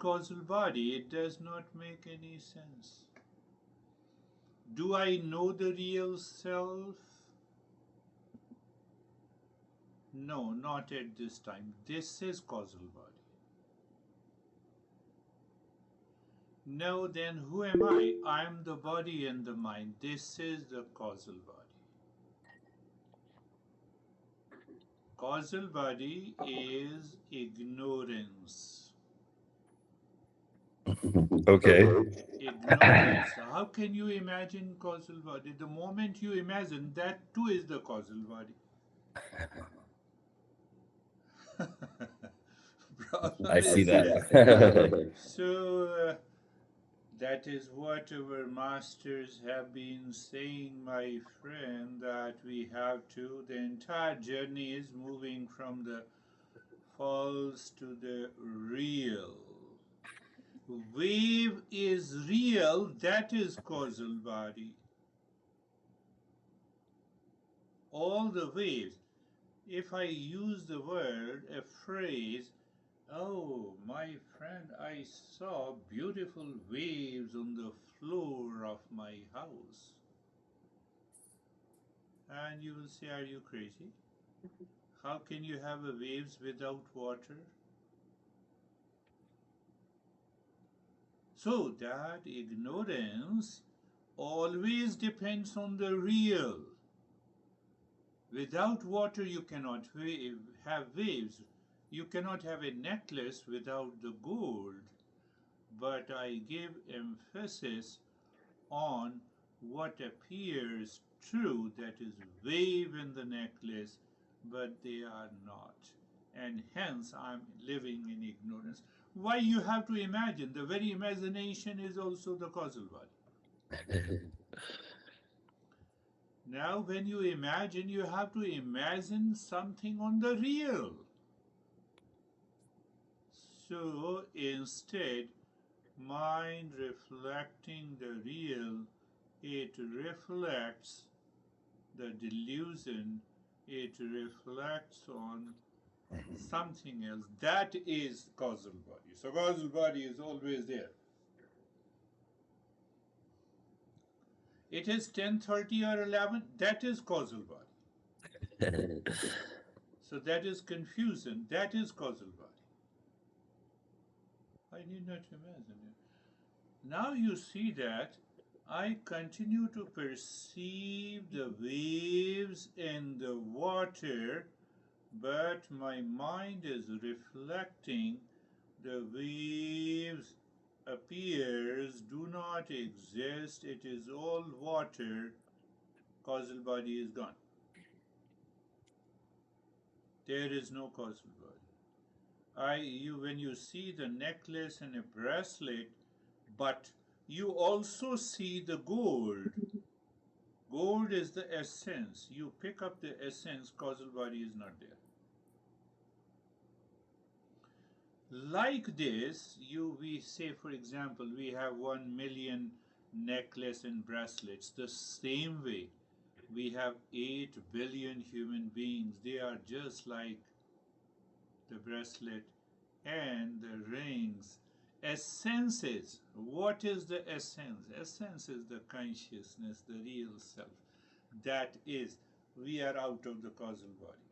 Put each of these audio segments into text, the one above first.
causal body, it does not make any sense. Do I know the real self? No, not at this time. This is causal body. No, then who am I? I am the body and the mind. This is the causal body. Causal body is ignorance. Okay. Ignorance. How can you imagine causal body? The moment you imagine, that too is the causal body. I Problem see is there. that. So that is what our masters have been saying, my friend, that we have to. The entire journey is moving from the false to the real. Wave is real, that is causal body. All the waves. If I use the word, a phrase, oh, my friend, I saw beautiful waves on the floor of my house. And you will say, are you crazy? How can you have a waves without water? So that ignorance always depends on the real. Without water you cannot have waves. You cannot have a necklace without the gold. But I give emphasis on what appears true, that is wave in the necklace, but they are not. And hence I'm living in ignorance. Why you have to imagine? The very imagination is also the causal body. Now when you imagine, you have to imagine something on the real. So instead, mind reflecting the real, it reflects the delusion, it reflects on something else. That is causal body. So causal body is always there. It is 10:30 or 11, that is causal body. So that is confusion, that is causal body. I need not imagine it. Now you see that I continue to perceive the waves in the water, but my mind is reflecting the waves appears, do not exist, it is all water, causal body is gone. There is no causal body. When you see the necklace and a bracelet, but you also see the gold. Gold is the essence. You pick up the essence, causal body is not there. Like this, we say, for example, we have 1 million necklace and bracelets. The same way, we have 8 billion human beings. They are just like the bracelet and the rings. Essences. What is the essence? Essence is the consciousness, the real self. That is, we are out of the causal body.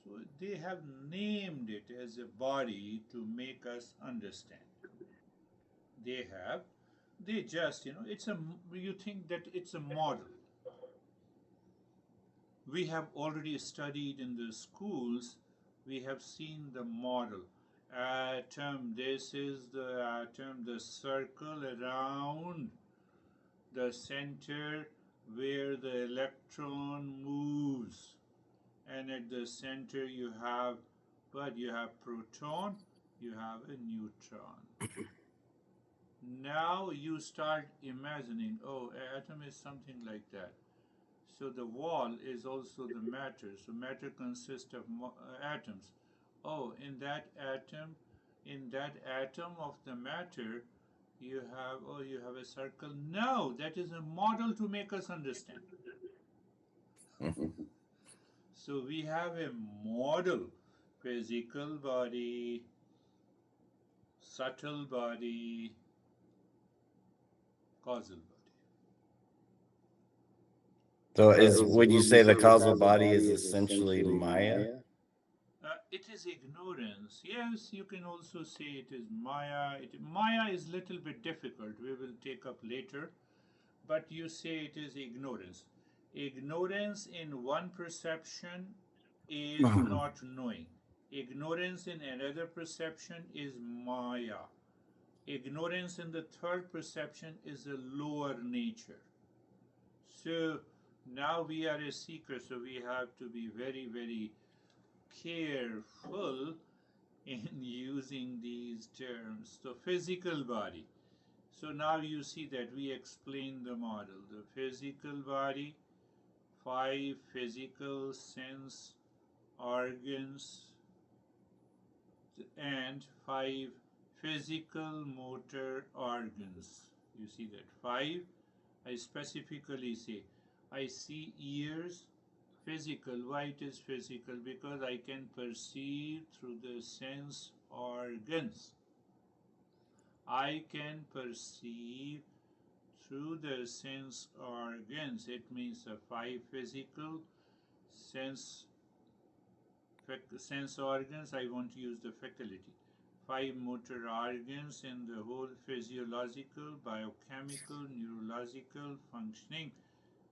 So they have named it as a body to make us understand. They just, you think that it's a model. We have already studied in the schools, we have seen the model. Atom, this is the atom, the circle around the center where the electron moves. And at the center you have proton, you have a neutron. Now you start imagining, oh, atom is something like that. So the wall is also the matter. So matter consists of atoms. Oh, in that atom of the matter, you have a circle. No, that is a model to make us understand. So we have a model, physical body, subtle body, causal body. So would you say the causal body is essentially Maya? It is ignorance. Yes, you can also say it is Maya. Maya is little bit difficult. We will take up later. But you say it is ignorance. Ignorance in one perception is not knowing. Ignorance in another perception is Maya. Ignorance in the third perception is a lower nature. So now we are a seeker, so we have to be very, very careful in using these terms. So physical body. So now you see that we explain the model. The physical body, 5 physical sense organs, and 5 physical motor organs. You see that 5. I specifically say I see ears, physical. Why it is physical? Because I can perceive through the sense organs. I can perceive through the sense organs. It means the 5 physical sense organs. I want to use the faculty. 5 motor organs in the whole physiological, biochemical, neurological functioning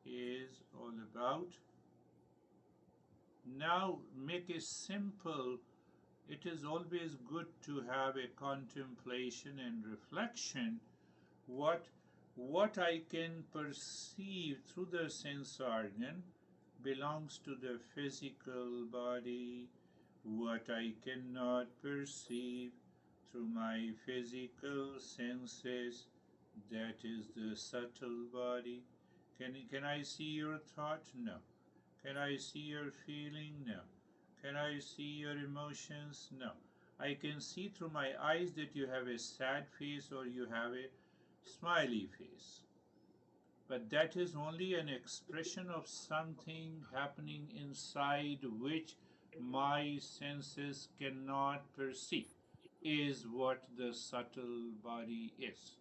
is all about. Now make it simple. It is always good to have a contemplation and reflection. What I can perceive through the sense organ belongs to the physical body. What I cannot perceive through my physical senses, that is the subtle body. Can I see your thought? No. Can I see your feeling? No. Can I see your emotions? No. I can see through my eyes that you have a sad face or you have a smiley face. But that is only an expression of something happening inside which my senses cannot perceive, is what the subtle body is.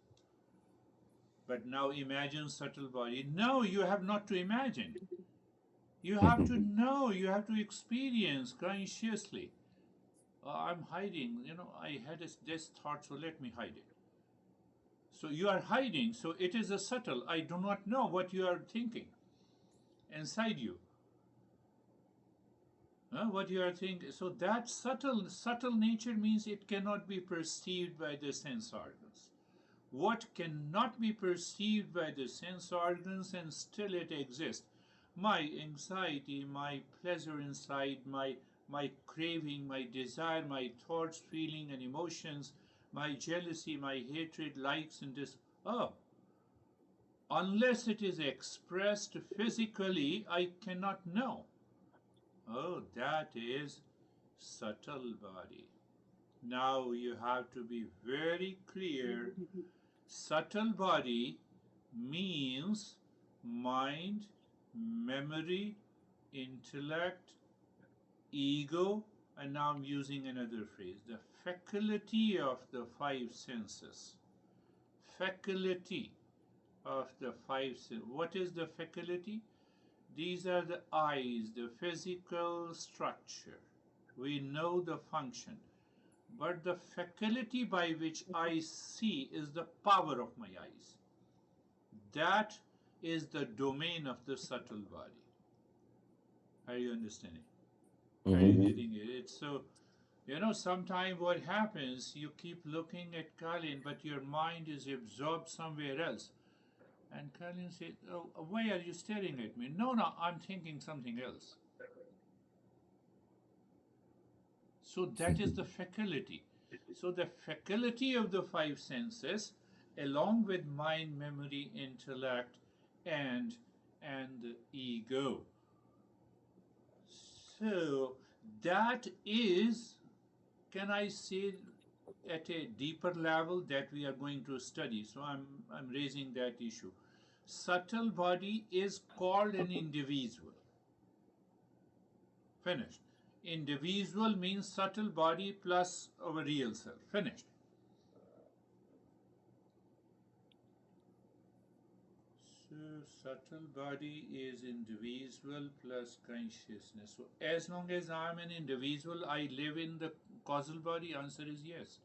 But now imagine subtle body. No, you have not to imagine. You have to know, you have to experience consciously. I'm hiding, I had this thought, so let me hide it. So you are hiding, so it is a subtle. I do not know what you are thinking inside you. What you are thinking. So that subtle nature means it cannot be perceived by the sense organs. What cannot be perceived by the sense organs and still it exists? My anxiety, my pleasure inside, my craving, my desire, my thoughts, feeling, and emotions, my jealousy, my hatred, likes, and unless it is expressed physically, I cannot know. Oh, that is subtle body. Now you have to be very clear. Subtle body means mind, memory, intellect, ego, and now I'm using another phrase, the faculty of the 5 senses. Faculty of the 5 senses. What is the faculty? These are the eyes, the physical structure. We know the function. But the faculty by which I see is the power of my eyes. That is the domain of the subtle body. Are you understanding? Are you getting it? It's so, sometimes what happens, you keep looking at Kalin, but your mind is absorbed somewhere else. And Kalin said, oh, why are you staring at me? No, I'm thinking something else. So that is the faculty. So the faculty of the 5 senses, along with mind, memory, intellect, and the ego. So that is, can I say, at a deeper level that we are going to study. So I'm raising that issue. Subtle body is called an individual. Finished. Individual means subtle body plus our real self. Finished. subtle body is individual plus consciousness. So as long as I'm an individual, I live in the causal body. Answer is yes.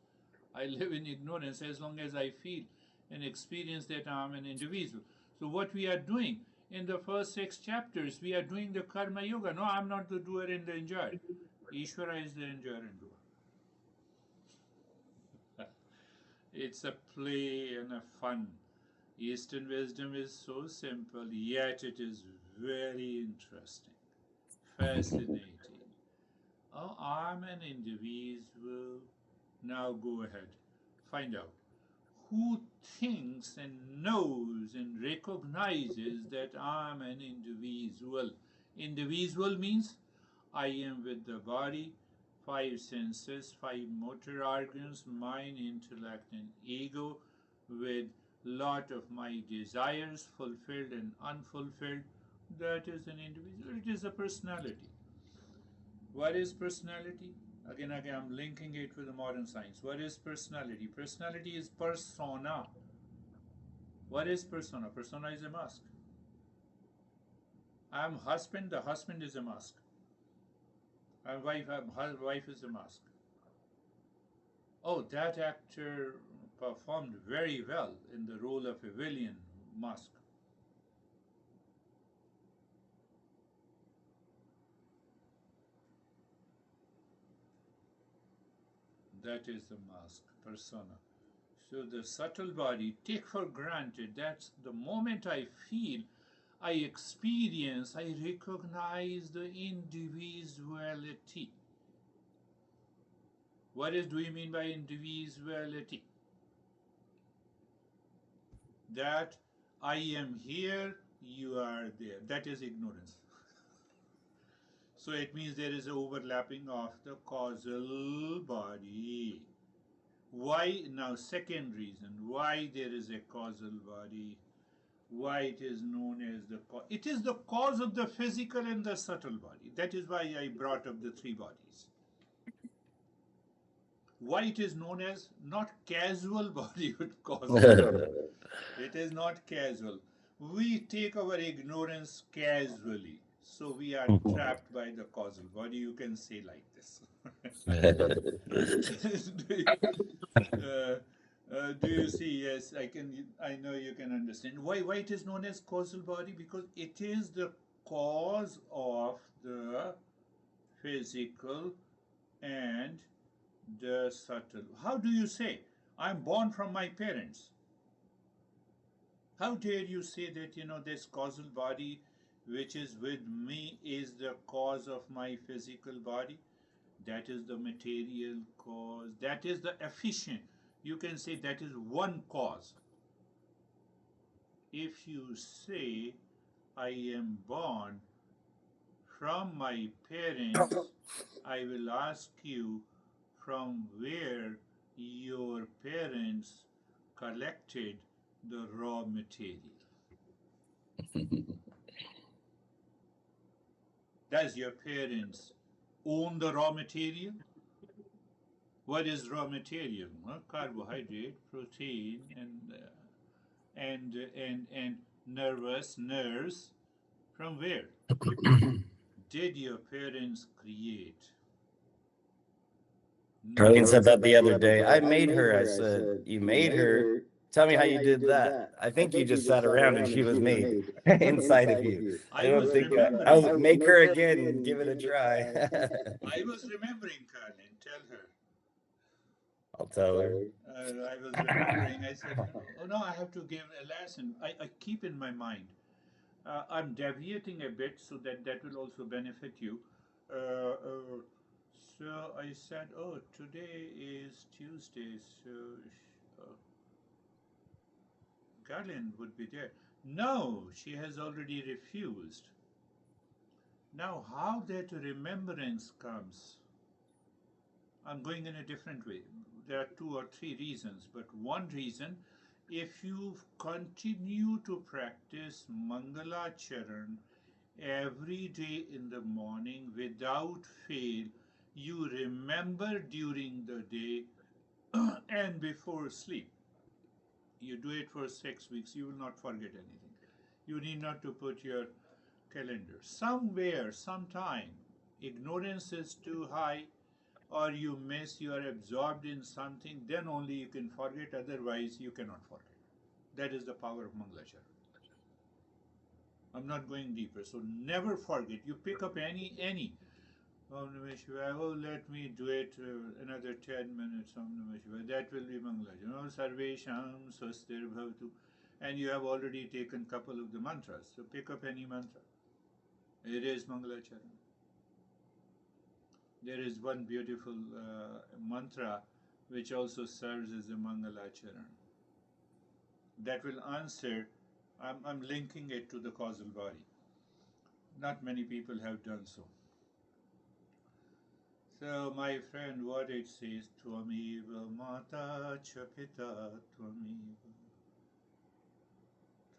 I live in ignorance as long as I feel and experience that I'm an individual. So what we are doing in the first 6 chapters, we are doing the karma yoga. No, I'm not the doer and the enjoyer. Ishvara is the enjoyer and doer. It's a play and a fun. Eastern wisdom is so simple, yet it is very interesting, fascinating. Oh, I'm an individual. Now go ahead, find out who thinks and knows and recognizes that I'm an individual. Individual means I am with the body, 5 senses, 5 motor organs, mind, intellect, and ego, with lot of my desires fulfilled and unfulfilled. That is an individual. It is a personality. What is personality? Again, I'm linking it with the modern science. What is personality? Personality is persona. What is persona? Persona is a mask. I'm husband. The husband is a mask. I'm wife. Wife is a mask. Oh, that actor performed very well in the role of a villain mask. That is the mask, persona. So the subtle body, take for granted that the moment I feel, I experience, I recognize the individuality. Do you mean by individuality? That I am here, you are there. That is ignorance. So it means there is an overlapping of the causal body. Why? Now, second reason why there is a causal body, why it is known as the cause. It is the cause of the physical and the subtle body. That is why I brought up the 3 bodies. Why it is known as not casual body but causal body. It is not casual. We take our ignorance casually. So we are trapped by the causal body. You can say like this. Do you see? Yes, I can. I know you can understand why it is known as causal body, because it is the cause of the physical and the subtle. How do you say I'm born from my parents? How dare you say that this causal body which is with me is the cause of my physical body? That is the material cause. That is the efficient. You can say that is one cause. If you say I am born from my parents, I will ask you from where your parents collected the raw material. Does your parents own the raw material? What is raw material? Well, carbohydrate, protein, and nerves. From where? Did your parents create? Carlene No. said that the other day. I made her. I said, "You made her. Tell me how you did that." I think you just sat around and she was made inside of you. I don't think I was make her again. Give it a try. I was remembering, Carlin. Tell her. I'll tell her. I was remembering. I said, "Oh no, I have to give a lesson." I keep in my mind. I'm deviating a bit so that will also benefit you. So I said, "Oh, today is Tuesday, so Carlin would be there." No, she has already refused. Now, how that remembrance comes? I'm going in a different way. There are 2 or 3 reasons, but one reason, if you continue to practice Mangalacharan every day in the morning without fail, you remember during the day and before sleep. You do it for 6 weeks, you will not forget anything. You need not to put your calendar. Somewhere, sometime, ignorance is too high, or you miss, you are absorbed in something, then only you can forget, otherwise you cannot forget. That is the power of Mangalacharana. I'm not going deeper, so never forget. You pick up any. Om Namah Shivaya. Oh, let me do it another 10 minutes. Om Namah Shivaya. That will be Mangalacharana. Oh, Sarvesham Swastir Bhavatu. And you have already taken couple of the mantras. So pick up any mantra. It is Mangalacharana. There is one beautiful mantra which also serves as a Mangalacharana. That will answer. I'm linking it to the causal body. Not many people have done so. So, my friend, what it says, Tvamiva Mata Chapita Tvamiva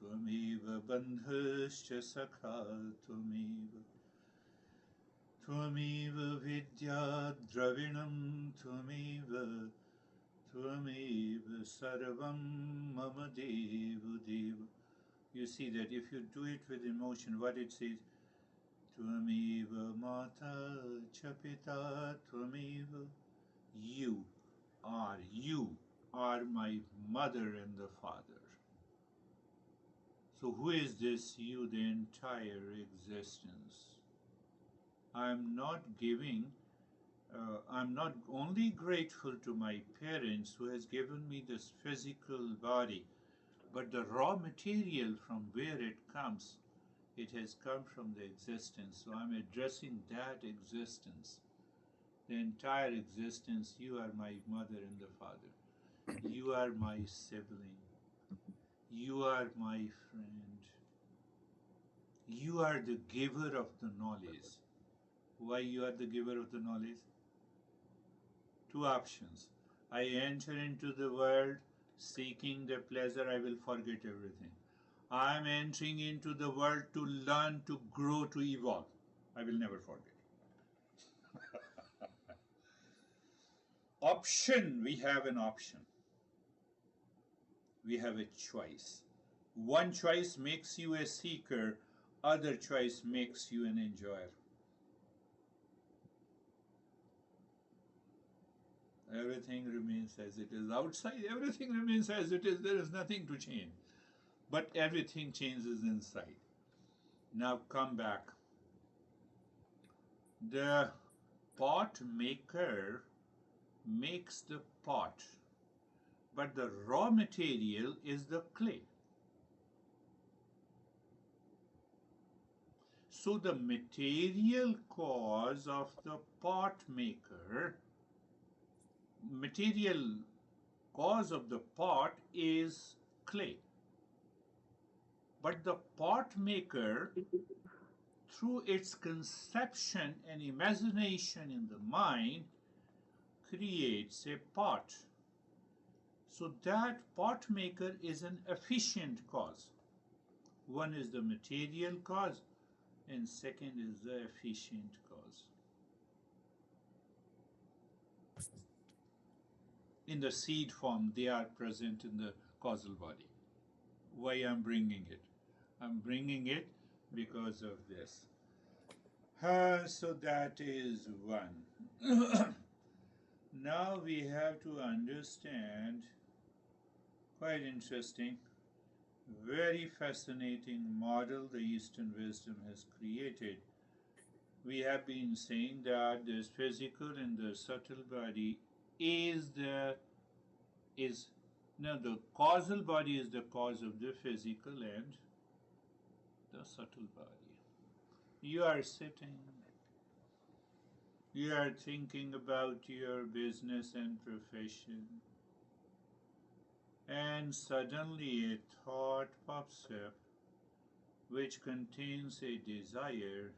Tvamiva Bandhuscha Sakha Tvamiva Tvamiva Vidya Dravinam Tvamiva Tvamiva Sarvam Mama Devu Deva. You see that if you do it with emotion, what it says, Tvamiva Mata Chapita Tvamiva. You are my mother and the father. So who is this you? The entire existence. I'm not only grateful to my parents who has given me this physical body, but the raw material from where it comes, it has come from the existence. So I'm addressing that existence. The entire existence. You are my mother and the father. You are my sibling. You are my friend. You are the giver of the knowledge. Why you are the giver of the knowledge? Two options. I enter into the world seeking the pleasure, I will forget everything. I am entering into the world to learn, to grow, to evolve. I will never forget. Option, we have an option. We have a choice. One choice makes you a seeker, other choice makes you an enjoyer. Everything remains as it is. Outside, everything remains as it is. There is nothing to change. But everything changes inside. Now come back. The pot maker makes the pot, but the raw material is the clay. So the material cause of the pot maker, material cause of the pot is clay. But the pot maker, through its conception and imagination in the mind, creates a pot. So that pot maker is an efficient cause. One is the material cause, and second is the efficient cause. In the seed form, they are present in the causal body. Why I'm bringing it? I'm bringing it because of this. So that is one. Now we have to understand, quite interesting, very fascinating model the Eastern wisdom has created. We have been saying that this physical and the subtle body the causal body is the cause of the physical and the subtle body. You are sitting, you are thinking about your business and profession, and suddenly a thought pops up which contains a desire.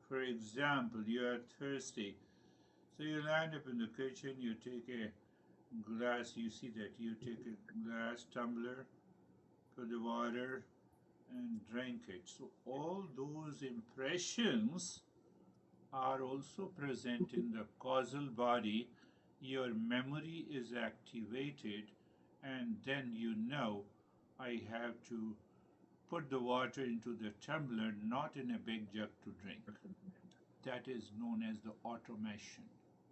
For example, you are thirsty, so you land up in the kitchen, you take a glass, you see that you take a glass tumbler, put the water, and drink it. So all those impressions are also present in the causal body. Your memory is activated, and then you know, I have to put the water into the tumbler, not in a big jug to drink. That is known as the automation.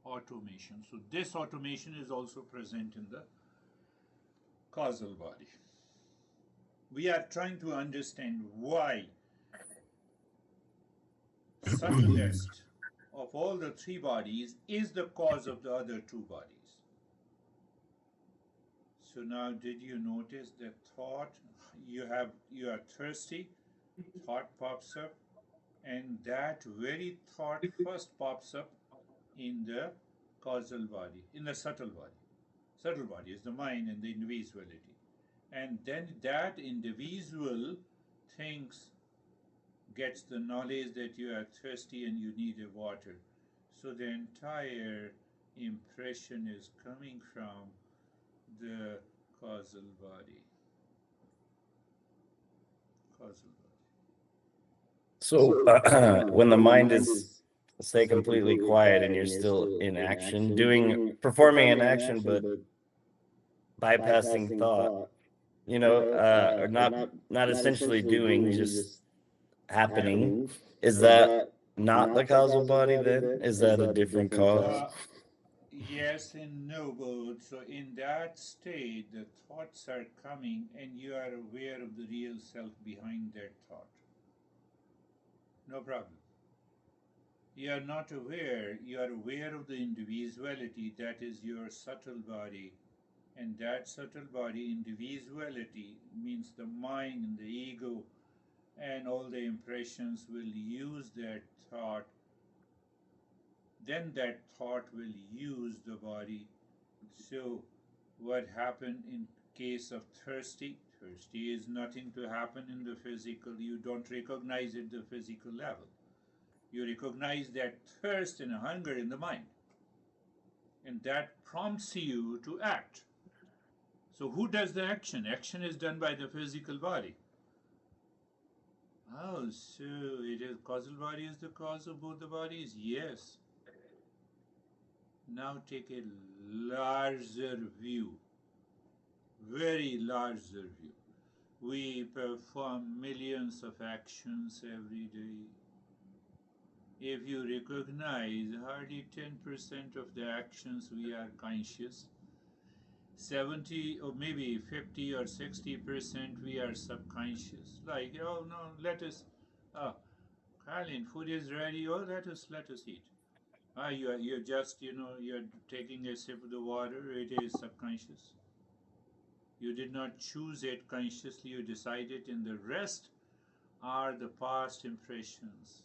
Automation. So this automation is also present in the causal body. We are trying to understand why subtlest of all the three bodies is the cause of the other two bodies. So now, did you notice that thought? You are thirsty, thought pops up, and that very thought first pops up in the causal body, in the subtle body. Subtle body is the mind and the individuality. And then that individual thinks, gets the knowledge that you are thirsty and you need a water. So the entire impression is coming from the causal body. Causal body. So when the mind is, say, completely quiet and you're still in action, performing an action, but bypassing thought, or not essentially doing, just happening, is that not the causal body then? Is that a different cause? Yes and no, both. So in that state, the thoughts are coming and you are aware of the real self behind that thought. No problem. You are not aware, you are aware of the individuality that is your subtle body. And that subtle body, individuality, means the mind and the ego and all the impressions will use that thought. Then that thought will use the body. So what happened in case of thirsty? Thirsty is nothing to happen in the physical. You don't recognize it at the physical level. You recognize that thirst and hunger in the mind. And that prompts you to act. So who does the action? Action is done by the physical body. Oh, so it is causal body is the cause of both the bodies? Yes. Now take a larger view, very larger view. We perform millions of actions every day. If you recognize hardly 10% of the actions we are conscious, 70 or maybe 50 or 60% we are subconscious. Like, oh no, let us, Colin, food is ready, oh let us eat. You're just, you're taking a sip of the water, it is subconscious. You did not choose it consciously, you decided, and the rest are the past impressions.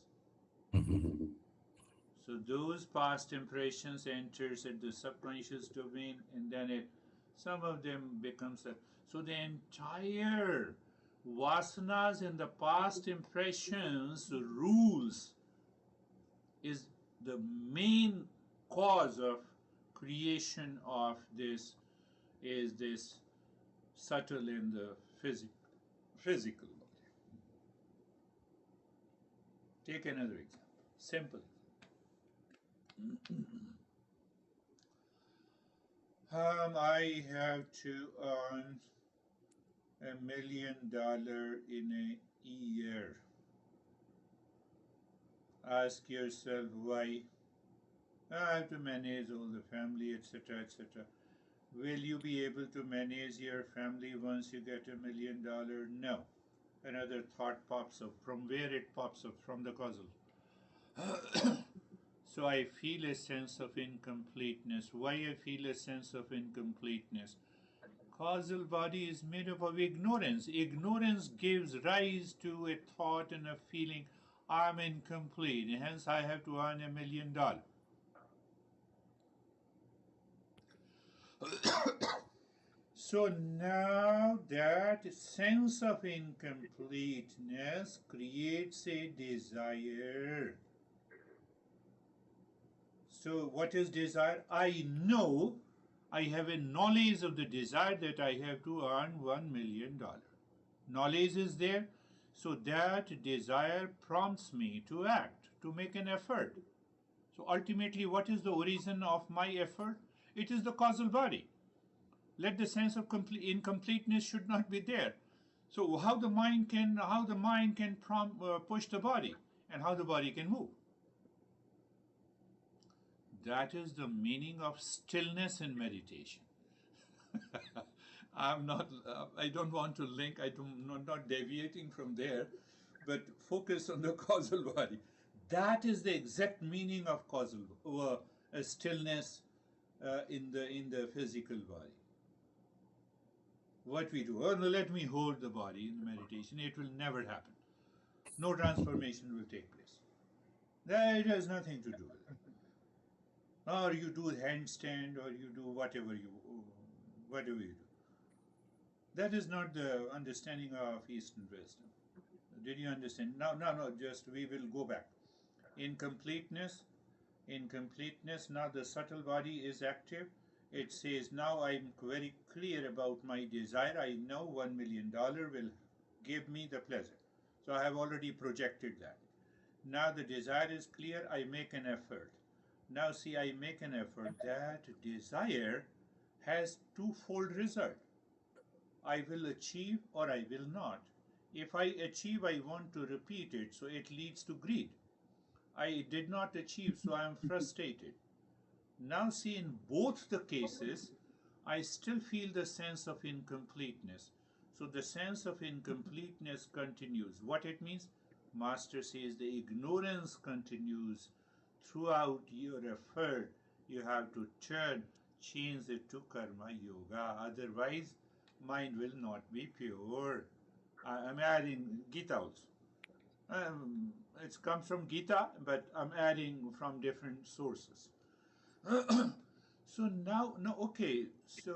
So those past impressions enters at the subconscious domain, and then some of them becomes so the entire vasanas and the past impressions rules is the main cause of creation of this subtle in the physical body. Take another example. Simple. I have to earn $1 million in a year. Ask yourself why. I have to manage all the family, etc., etc. Will you be able to manage your family once you get $1 million? No. Another thought pops up. From where it pops up? From the causal. So I feel a sense of incompleteness. Why I feel a sense of incompleteness? Causal body is made up of ignorance. Ignorance gives rise to a thought and a feeling, I'm incomplete, and hence I have to earn $1 million. So now that sense of incompleteness creates a desire. So what is desire? I know, I have a knowledge of the desire that I have to earn $1 million. Knowledge is there, so that desire prompts me to act, to make an effort. So ultimately, what is the origin of my effort? It is the causal body. Let the sense of incompleteness should not be there. So how the mind can push the body, and how the body can move. That is the meaning of stillness in meditation. I'm not. I don't want to link. Not deviating from there, but focus on the causal body. That is the exact meaning of causal stillness in the physical body. What we do, oh, no, let me hold the body in the meditation. It will never happen. No transformation will take place. That has nothing to do with it. Or you do handstand, or you do whatever you do. That is not the understanding of Eastern wisdom. Did you understand? No, just we will go back. In completeness, now the subtle body is active. It says, now I'm very clear about my desire. I know $1 million will give me the pleasure. So I have already projected that. Now the desire is clear, I make an effort. Now see, I make an effort. That desire has twofold result. I will achieve or I will not. If I achieve, I want to repeat it, so it leads to greed. I did not achieve, so I am frustrated. Now see, in both the cases, I still feel the sense of incompleteness. So the sense of incompleteness continues. What it means? Master says the ignorance continues throughout your effort. You have to change it to karma yoga. Otherwise, mind will not be pure. I am adding Gita also. It comes from Gita, but I'm adding from different sources. So now, no, okay. So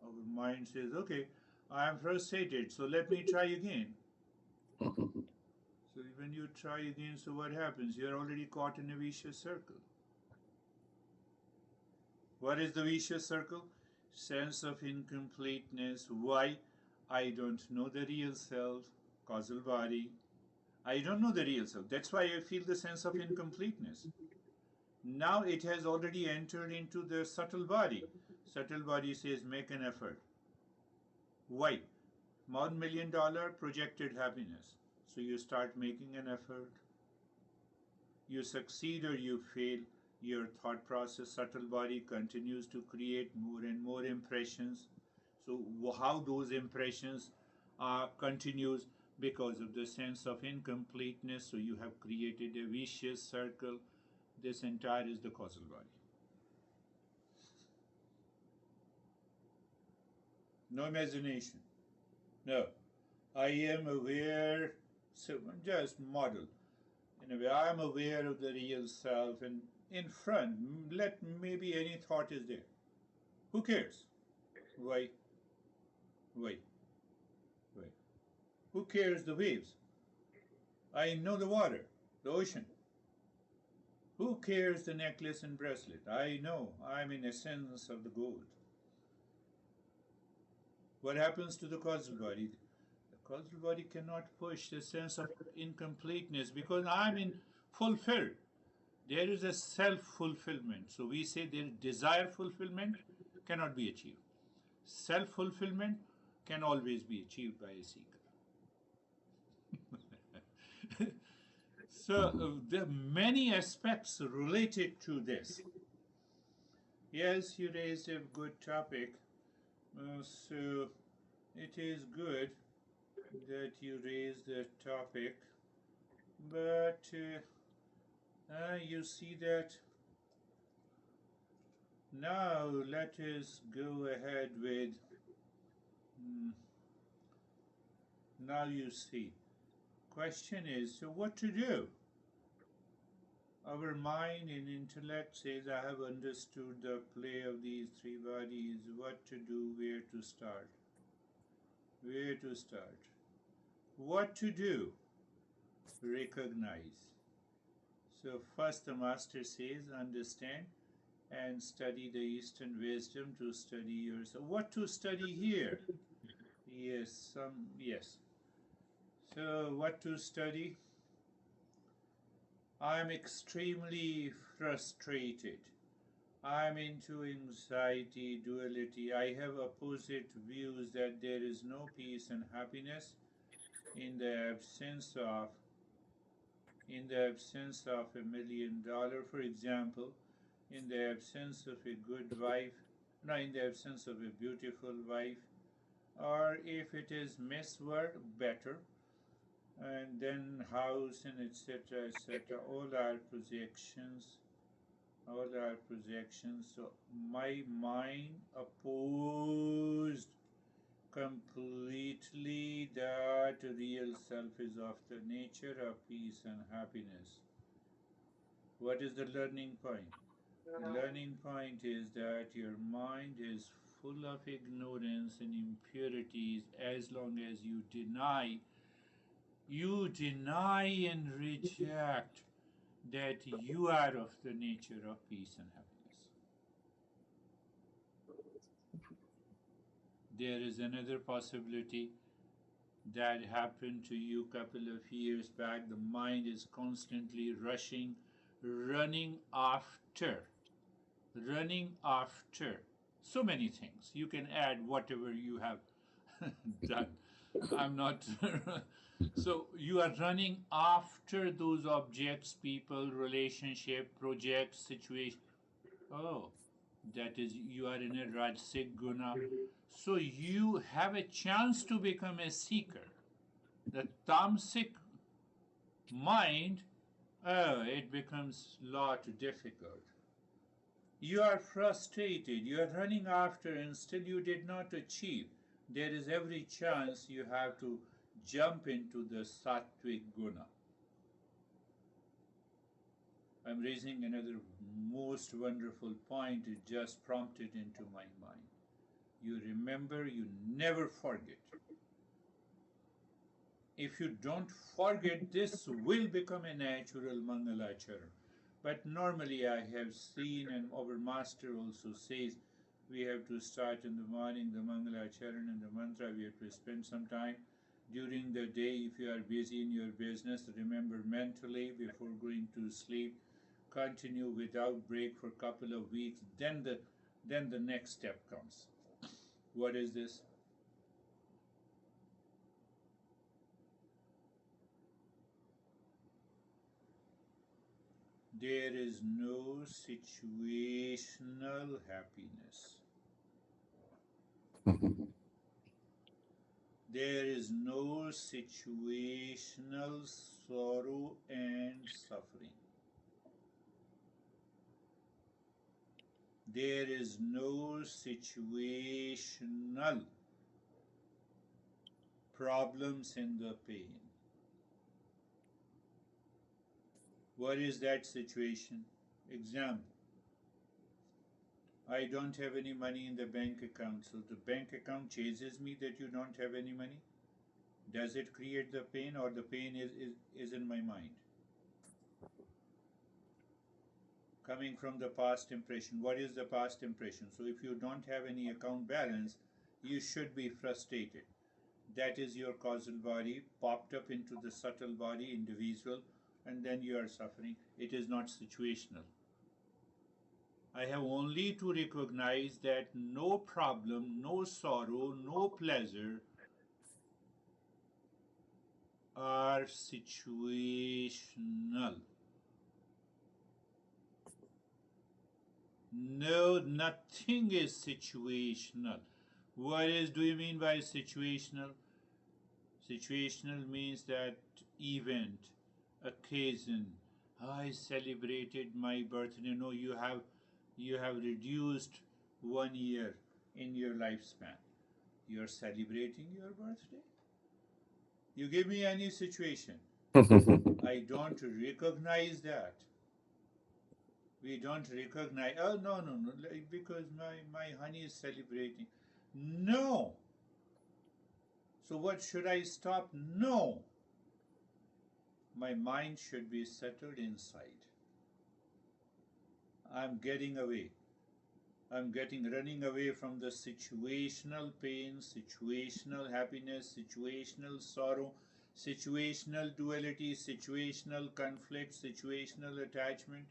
our mind says, okay, I am frustrated, so let me try again. So when you try again, so what happens? You're already caught in a vicious circle. What is the vicious circle? Sense of incompleteness. Why? I don't know the real self, causal body. I don't know the real self. That's why I feel the sense of incompleteness. Now it has already entered into the subtle body. Subtle body says, make an effort. Why? $1 million projected happiness. So you start making an effort. You succeed or you fail. Your thought process, subtle body, continues to create more and more impressions. So how those impressions continues? Because of the sense of incompleteness. So you have created a vicious circle. This entire is the causal body. No imagination. No. I am aware, so just model. In a way, I am aware of the real self, and in front, let maybe any thought is there. Who cares? Why? Why? Why? Who cares the waves? I know the water, the ocean. Who cares the necklace and bracelet? I know I'm in essence of the gold. What happens to the causal body? The causal body cannot push the sense of incompleteness because I'm in fulfilled. There is a self-fulfillment. So we say there desire fulfillment cannot be achieved. Self-fulfillment can always be achieved by a seeker. So there are many aspects related to this. Yes, you raised a good topic. So it is good that you raised the topic, but you see that now let us go ahead with now you see. Question is, so what to do? Our mind and intellect says, I have understood the play of these three bodies, what to do, where to start. Where to start? What to do? Recognize. So first the master says, understand and study the Eastern wisdom to study yourself. What to study here? Yes, yes. So what to study? I am extremely frustrated. I'm into anxiety, duality. I have opposite views that there is no peace and happiness in the absence of $1 million, for example, in the absence of a good wife, no, in the absence of a beautiful wife, or if it is misword, better, and then house and etc. etc. All are projections. So my mind opposed completely that real self is of the nature of peace and happiness. What is the learning point? The learning point is that your mind is full of ignorance and impurities as long as you deny and reject that you are of the nature of peace and happiness. There is another possibility that happened to you a couple of years back. The mind is constantly running after so many things. You can add whatever you have done. I'm not. So you are running after those objects, people, relationship, projects, situation. Oh, that is, you are in a Rajasic guna. So you have a chance to become a seeker. The tamasic mind, oh, it becomes lot difficult. You are frustrated, you are running after and still you did not achieve. There is every chance you have to jump into the sattvic guna. I'm raising another most wonderful point, it just prompted into my mind. You remember, you never forget. If you don't forget, this will become a natural Mangalacharan. But normally I have seen, and our master also says, we have to start in the morning, the Mangalacharan and the mantra, we have to spend some time. During the day, if you are busy in your business, remember mentally before going to sleep, continue without break for a couple of weeks, then the next step comes. What is this? There is no situational happiness. There is no situational sorrow and suffering. There is no situational problems in the pain. What is that situation? Example. I don't have any money in the bank account, so the bank account chases me that you don't have any money. Does it create the pain, or the pain is in my mind? Coming from the past impression. What is the past impression? So if you don't have any account balance, you should be frustrated. That is your causal body popped up into the subtle body, individual, and then you are suffering. It is not situational. I have only to recognize that no problem, no sorrow, no pleasure are situational. No, nothing is situational. Do you mean by situational? Situational means that event, occasion. I celebrated my birthday. No, you have reduced 1 year in your lifespan. You're celebrating your birthday? You give me any situation. I don't recognize that. We don't recognize, oh, no, because my honey is celebrating. No. So what should I stop? No. My mind should be settled inside. I'm getting away. I'm running away from the situational pain, situational happiness, situational sorrow, situational duality, situational conflict, situational attachment.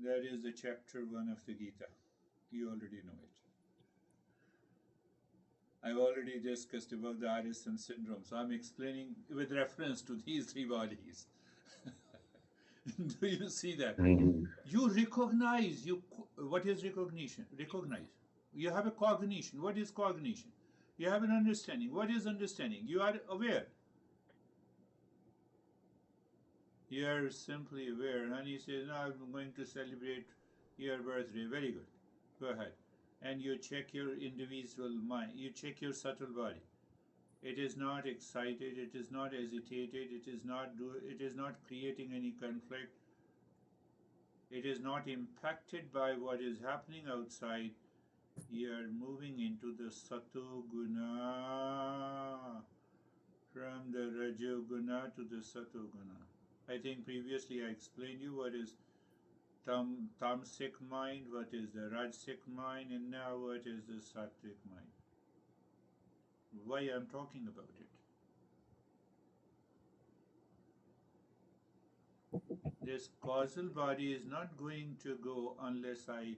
That is the chapter 1 of the Gita. You already know it. I've already discussed about the Addison syndrome, so I'm explaining with reference to these three bodies. Do you see that? You recognize, what is recognition? Recognize. You have a cognition. What is cognition? You have an understanding. What is understanding? You are aware. You are simply aware. And he says, no, I'm going to celebrate your birthday. Very good. Go ahead. And you check your individual mind. You check your subtle body. It is not excited. It is not agitated. It is not creating any conflict. It is not impacted by what is happening outside. You are moving into the Sato Guna, from the Rajo Guna to the Sato Guna. I think previously I explained you what is tamasic mind, what is the Rajasic mind, and now what is the Sattvic mind. Why I'm talking about it? This causal body is not going to go unless I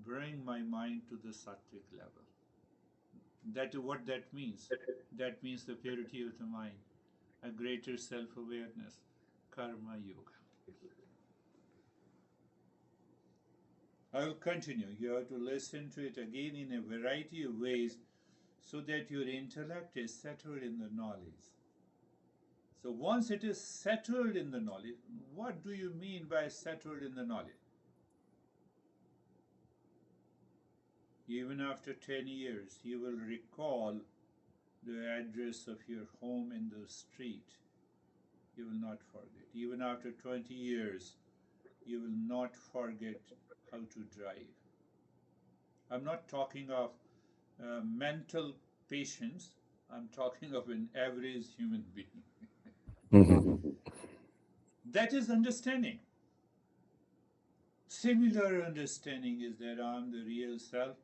bring my mind to the sattvic level. That is what that means. That means the purity of the mind, a greater self-awareness, karma yoga. I will continue. You have to listen to it again in a variety of ways so that your intellect is settled in the knowledge. So once it is settled in the knowledge, what do you mean by settled in the knowledge? Even after 10 years, you will recall the address of your home in the street. You will not forget. Even after 20 years, you will not forget how to drive. I'm not talking of mental patients. I'm talking of an average human being. That is understanding. Similar understanding is that I'm the real self,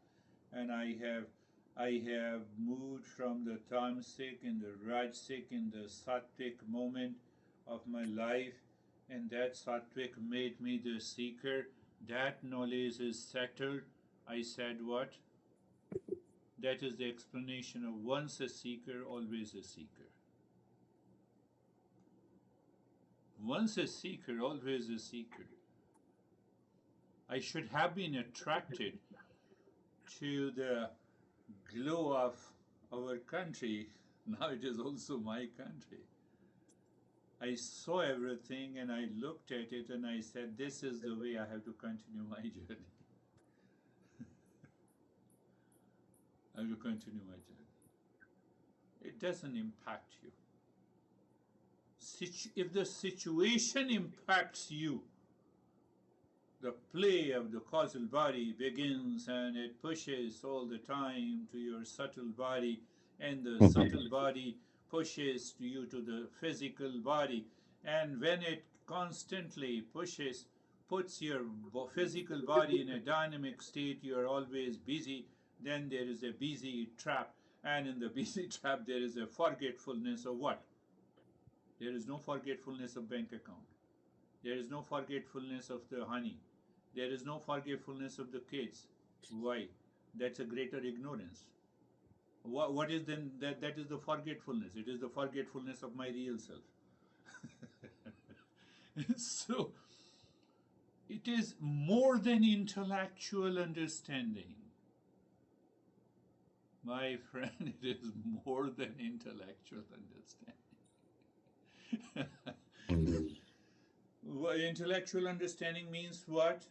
and I have moved from the tamasic and the rajasic and the sattvic moment of my life, and that sattvic made me the seeker. That knowledge is settled. I said what? That is the explanation of once a seeker, always a seeker. Once a seeker, always a seeker. I should have been attracted to the glow of our country. Now it is also my country. I saw everything and I looked at it and I said, this is the way I have to continue my journey. I have to continue my journey. It doesn't impact you. If the situation impacts you, the play of the causal body begins and it pushes all the time to your subtle body, and the subtle body pushes you to the physical body, and when it constantly puts your physical body in a dynamic state, you are always busy, then there is a busy trap, and in the busy trap there is a forgetfulness of what? There is no forgetfulness of bank account. There is no forgetfulness of the honey. There is no forgetfulness of the kids. Why? That's a greater ignorance. What is then that? That is the forgetfulness. It is the forgetfulness of my real self. So it is more than intellectual understanding. My friend, it is more than intellectual understanding. Intellectual understanding means what?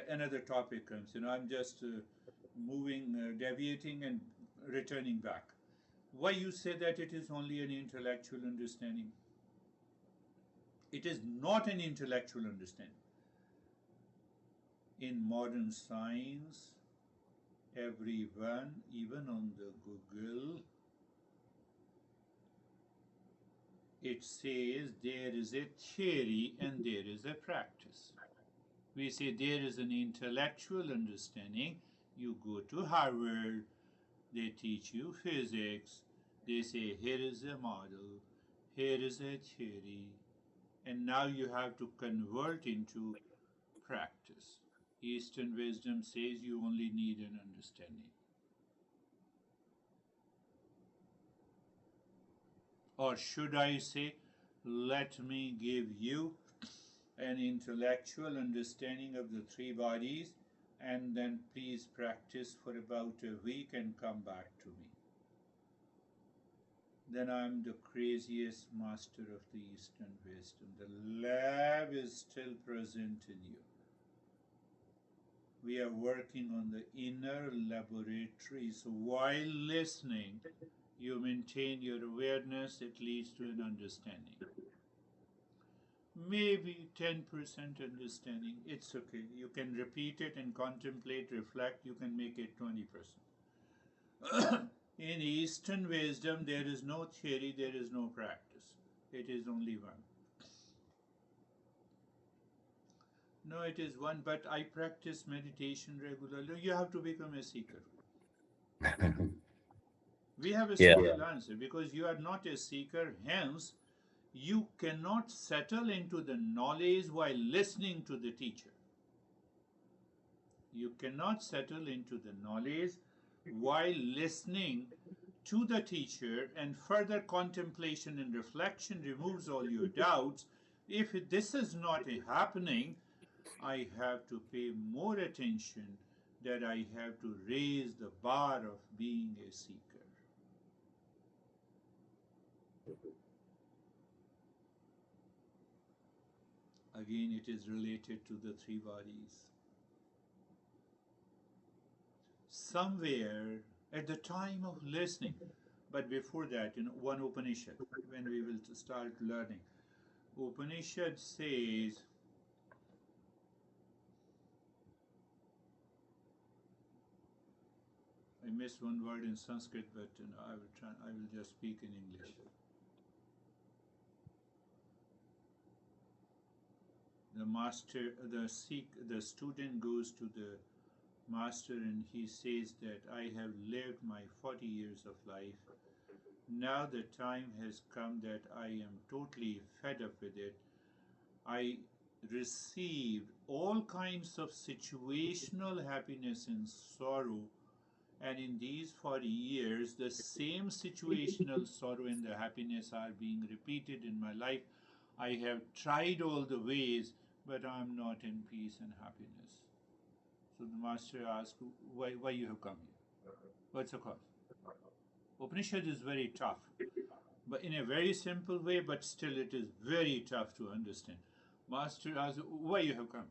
Another topic comes. I'm just moving, deviating and returning back. Why you say that it is only an intellectual understanding? It is not an intellectual understanding. In modern science, everyone, even on the Google, it says there is a theory and there is a practice. We say there is an intellectual understanding. You go to Harvard, they teach you physics, they say here is a model, here is a theory, and now you have to convert into practice. Eastern wisdom says you only need an understanding. Or should I say, let me give you an intellectual understanding of the three bodies, and then please practice for about a week and come back to me. Then I'm the craziest master of the Eastern wisdom. The lab is still present in you. We are working on the inner laboratory. So while listening, you maintain your awareness, it leads to an understanding. Maybe 10% understanding, it's okay. You can repeat it and contemplate, reflect, you can make it 20%. In Eastern wisdom, there is no theory, there is no practice. It is only one. No, it is one, but I practice meditation regularly. You have to become a seeker. We have a simple answer, because you are not a seeker, hence you cannot settle into the knowledge while listening to the teacher. You cannot settle into the knowledge while listening to the teacher, and further contemplation and reflection removes all your doubts. If this is not happening, I have to pay more attention, that I have to raise the bar of being a seeker. Again, it is related to the three bodies. Somewhere at the time of listening, but before that, one Upanishad, when we will start learning, Upanishad says, I missed one word in Sanskrit, but I will just speak in English. The student goes to the master and he says that I have lived my 40 years of life. Now the time has come that I am totally fed up with it. I received all kinds of situational happiness and sorrow, and in these 40 years, the same situational sorrow and the happiness are being repeated in my life. I have tried all the ways, but I'm not in peace and happiness. So the master asked, why you have come here? What's the cause? Upanishad is very tough, but in a very simple way, but still it is very tough to understand. Master asked, why you have come?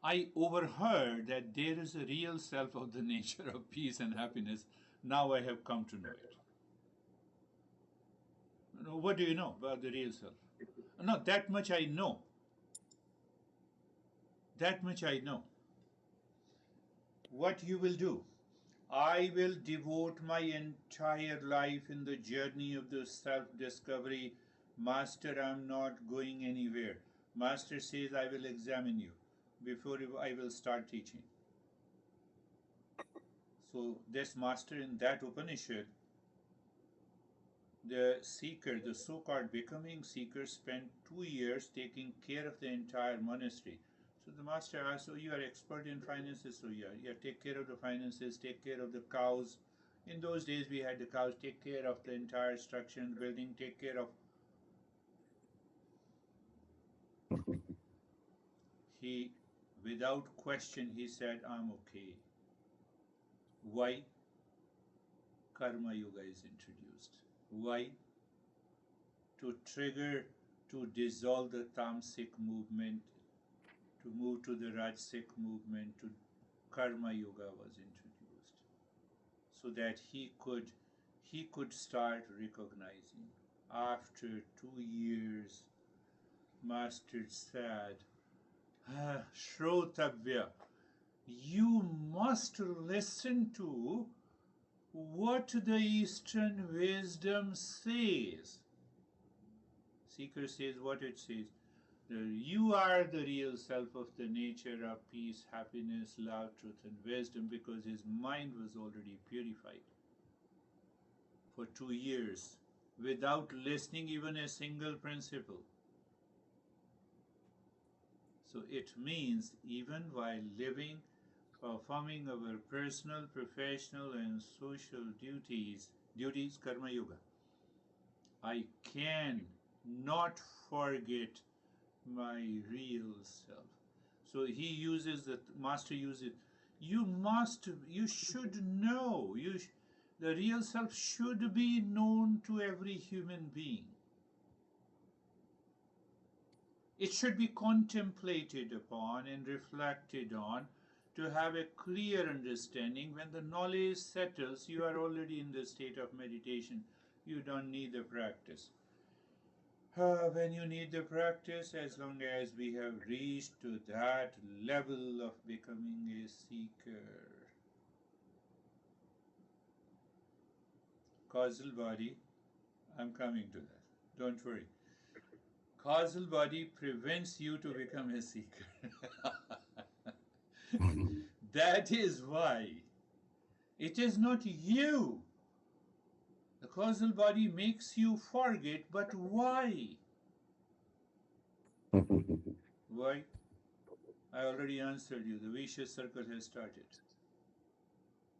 I overheard that there is a real self of the nature of peace and happiness. Now I have come to know it. What do you know about the real self? No, that much I know. That much I know. What you will do? I will devote my entire life in the journey of the self-discovery. Master, I'm not going anywhere. Master says, I will examine you before I will start teaching. So this master in that Upanishad, the seeker, the so-called becoming seeker, spent 2 years taking care of the entire monastery. So the master asked, so you are expert in finances? So yeah, take care of the finances, take care of the cows. In those days we had the cows, take care of the entire structure and building, take care of... He, without question, he said, I'm okay. Why? Karma Yoga is introduced. Why? To trigger, to dissolve the tamasic movement, to move to the Rajasic movement, to Karma Yoga was introduced, so that he could start recognizing. After 2 years, Master said, Shrotavya, you must listen to what the Eastern wisdom says. Seeker says what it says. You are the real self of the nature of peace, happiness, love, truth, and wisdom, because his mind was already purified. For 2 years, without listening even a single principle. So it means even while living, performing our personal, professional, and social duties, karma yoga, I can not forget my real self. So he uses the master uses. You should know. The real self should be known to every human being. It should be contemplated upon and reflected on to have a clear understanding. When the knowledge settles, you are already in the state of meditation. You don't need the practice. When you need the practice, as long as we have reached to that level of becoming a seeker. Causal body, I'm coming to that. Don't worry. Causal body prevents you to become a seeker. That is why it is not you. The causal body makes you forget, but why? Why? I already answered you. The vicious circle has started.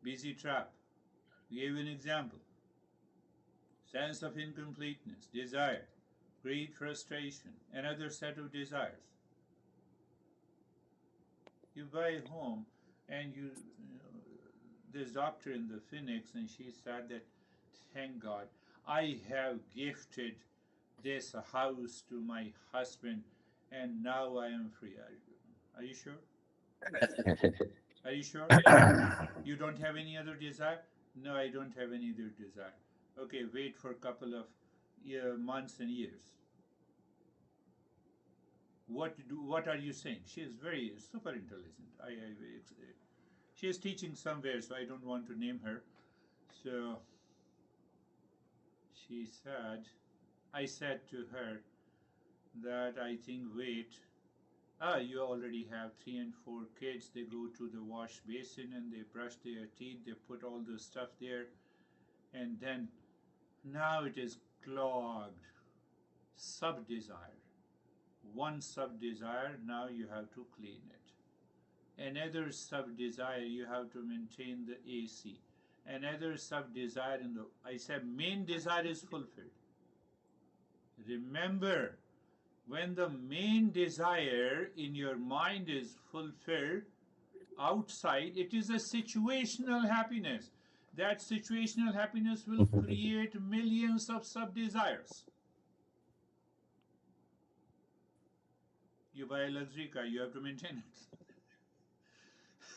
Busy trap. We gave an example. Sense of incompleteness, desire, greed, frustration, another set of desires. You buy a home and this doctor in the Phoenix, and she said that, thank God, I have gifted this house to my husband and now I am free. Are you sure? Are you sure? You don't have any other desire? No, I don't have any other desire. Okay, wait for a couple of months and years. What are you saying? She is very super intelligent. She is teaching somewhere, so I don't want to name her. So she said, I said to her that I think, wait, you already have 3 and 4 kids. They go to the wash basin and they brush their teeth. They put all the stuff there, and then now it is clogged. Sub-desire. One sub-desire, now you have to clean it. Another sub-desire, you have to maintain the AC. Another sub-desire, I said main desire is fulfilled. Remember, when the main desire in your mind is fulfilled, outside, it is a situational happiness. That situational happiness will create millions of sub-desires. You buy a luxury car, you have to maintain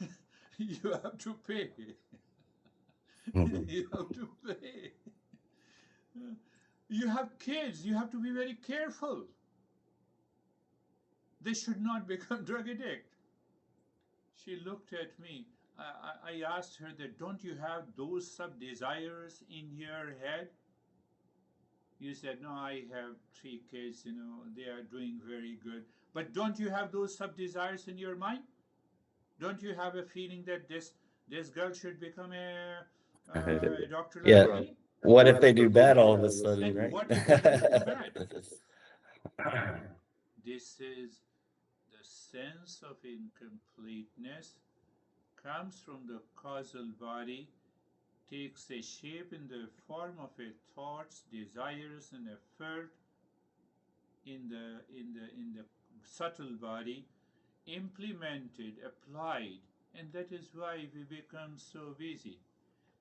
it. You have to pay. You have to pay. You have kids, you have to be very careful. They should not become drug addict. She looked at me. I asked her that, don't you have those sub-desires in your head? You said, no, I have 3 kids, they are doing very good. But don't you have those sub-desires in your mind? Don't you have a feeling that this girl should become a doctor like me? What if they do bad all of a sudden, right? What if they do bad? This is the sense of incompleteness comes from the causal body, takes a shape in the form of a thoughts, desires, and effort in the subtle body, implemented, applied, and that is why we become so busy.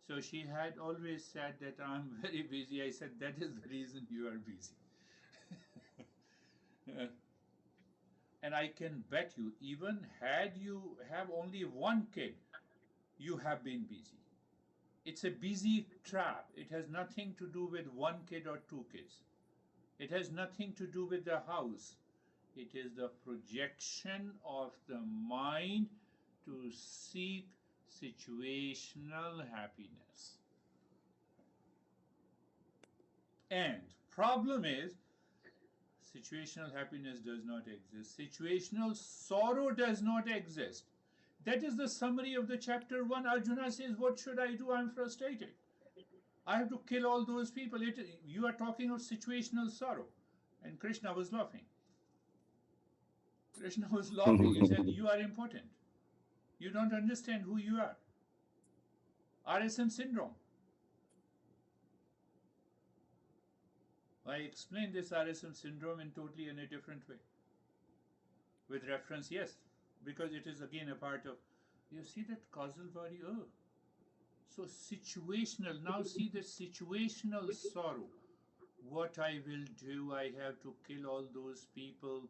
So she had always said that I'm very busy. I said, that is the reason you are busy. And I can bet you, even had you have only 1 kid, you have been busy. It's a busy trap. It has nothing to do with 1 kid or 2 kids. It has nothing to do with the house. It is the projection of the mind to seek situational happiness. And problem is, situational happiness does not exist. Situational sorrow does not exist. That is the summary of the chapter 1. Arjuna says, what should I do? I'm frustrated. I have to kill all those people. You are talking of situational sorrow. And Krishna was laughing. Krishna was laughing. He said, you are important. You don't understand who you are. RSM syndrome. I explained this RSM syndrome in totally in a different way. With reference, yes, because it is again a part of, you see that causal body, oh, so situational. Now see the situational sorrow. What I will do, I have to kill all those people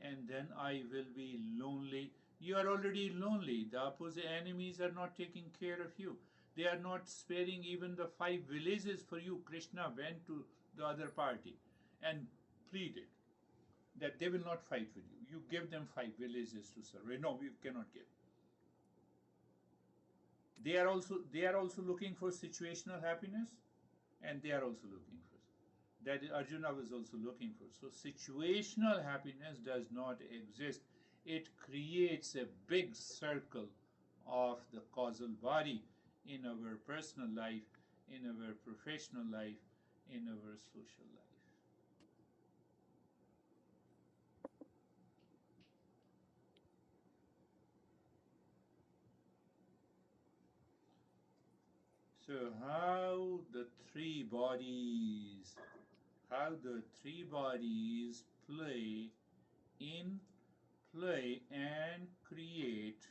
and then I will be lonely. You are already lonely. The opposite enemies are not taking care of you. They are not sparing even the 5 villages for you. Krishna went to the other party and pleaded that they will not fight with you. You give them 5 villages to survey. No, we cannot give. They are also looking for situational happiness, and they are also looking for that. Arjuna was also looking for. So situational happiness does not exist. It creates a big circle of the causal body in our personal life, in our professional life, in our social life. So how the three bodies in play and create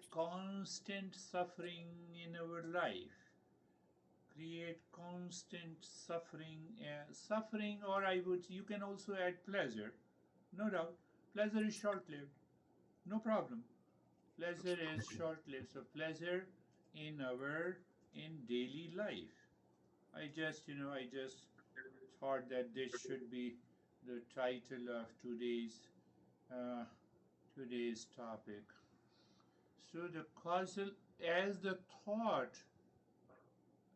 constant suffering in our life, create constant suffering, or you can also add pleasure. No doubt, pleasure is short lived, no problem. Pleasure is short lived. So pleasure in daily life. I just thought that this should be the title of uh, today's topic. So the causal, as the thought,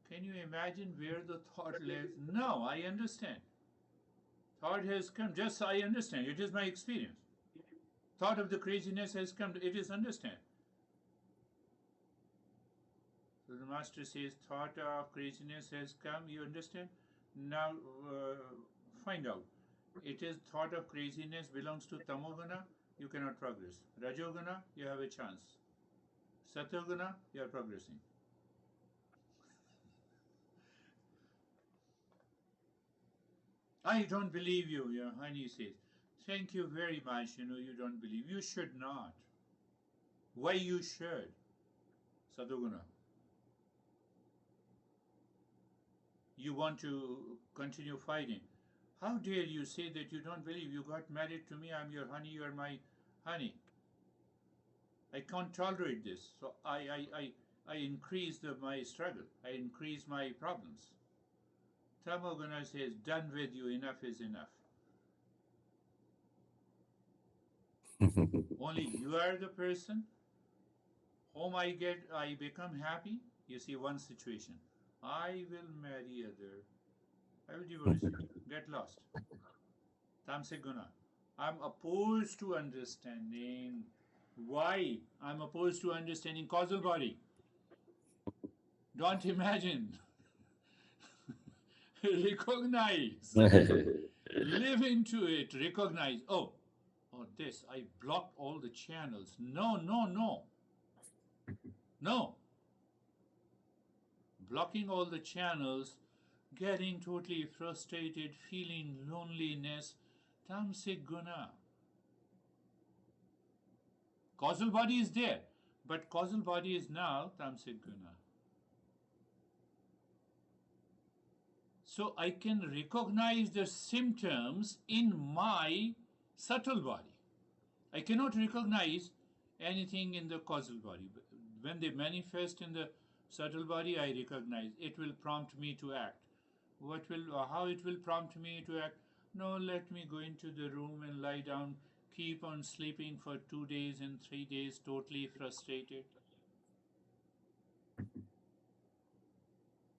can you imagine where the thought lives? No, I understand. Thought has come, just I understand. It is my experience. Thought of the craziness has come, it is understand. So the master says, thought of craziness has come, you understand? Now find out. It is thought of craziness belongs to tamoguna, you cannot progress. Rajoguna, you have a chance. Satoguna, you are progressing. I don't believe you, your honey says. Thank you very much, you don't believe. You should not. Why you should? Satoguna. You want to continue fighting. How dare you say that you don't believe? You got married to me, I'm your honey, you're my honey. I can't tolerate this. So I increase my struggle. I increase my problems. Tamoguna says, done with you, enough is enough. Only you are the person whom I become happy. You see one situation. I will marry other. I will divorce you. Get lost. Tamasic guna. I'm opposed to understanding. Why? I'm opposed to understanding causal body. Don't imagine. Recognize. Live into it. Recognize. Oh, this. I blocked all the channels. No, no, no. No. Blocking all the channels, getting totally frustrated, feeling loneliness. Tamasic guna. Causal body is there, but causal body is now tamasic guna. So I can recognize the symptoms in my subtle body. I cannot recognize anything in the causal body. When they manifest in the subtle body, I recognize. It will prompt me to act. How it will prompt me to act? No, let me go into the room and lie down, keep on sleeping for 2 days and 3 days, totally frustrated.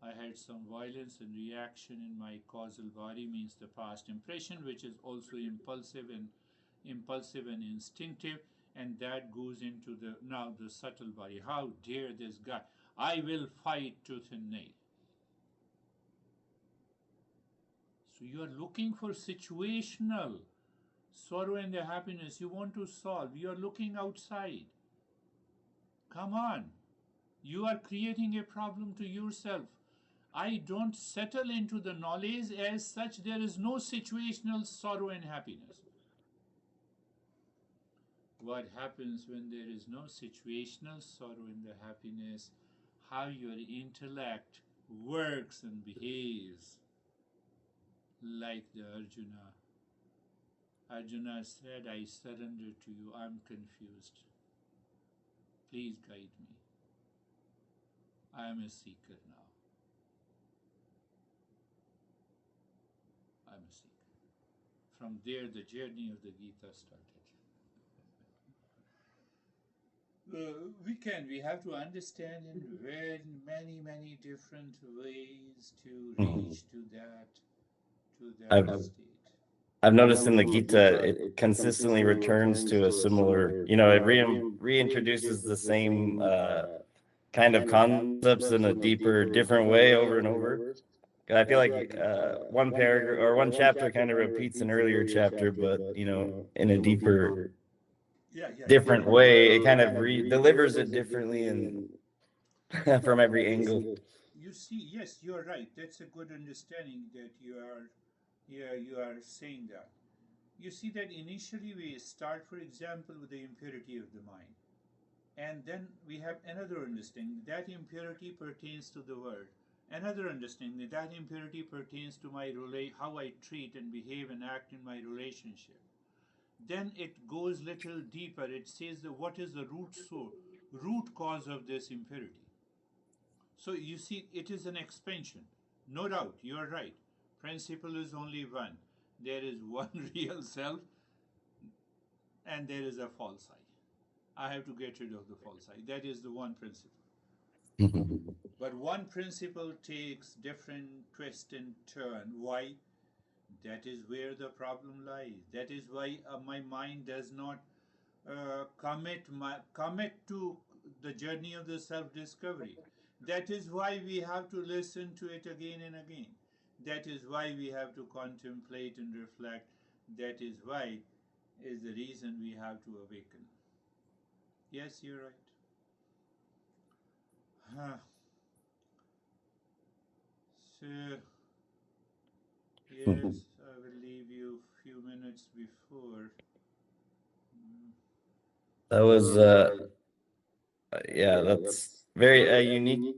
I had some violence and reaction in my causal body, means the past impression, which is also impulsive and instinctive, and that goes into the subtle body. How dare this guy? I will fight tooth and nail. So you are looking for situational sorrow and the happiness you want to solve. You are looking outside. Come on. You are creating a problem to yourself. I don't settle into the knowledge as such. There is no situational sorrow and happiness. What happens when there is no situational sorrow and the happiness? How your intellect works and behaves like the Arjuna. Arjuna said, I surrender to you. I'm confused. Please guide me. I am a seeker now. I'm a seeker. From there, the journey of the Gita started. We have to understand in very many different ways to reach to that state. I've noticed in the Gita, it consistently returns to a similar, it reintroduces the same kind of concepts in a deeper, different way over and over. I feel like one paragraph or one chapter kind of repeats an earlier chapter, but in a deeper, different way, it kind of delivers it differently and from every angle. You see, yes, you're right. That's a good understanding that you are saying that. You see that initially we start, for example, with the impurity of the mind. And then we have another understanding that impurity pertains to the world. Another understanding that impurity pertains to how I treat and behave and act in my relationship. Then it goes little deeper. It says that what is the root cause of this impurity. So you see, it is an expansion. No doubt, you are right. Principle is only one. There is one real self and there is a false I. I have to get rid of the false I. That is the one principle. But one principle takes different twist and turn. Why? That is where the problem lies. That is why my mind does not commit to the journey of the self-discovery. That is why we have to listen to it again and again. That is why we have to contemplate and reflect. That is why is the reason we have to awaken. Yes, you're right. So, yes, I will leave you a few minutes before. That was, yeah, that's very unique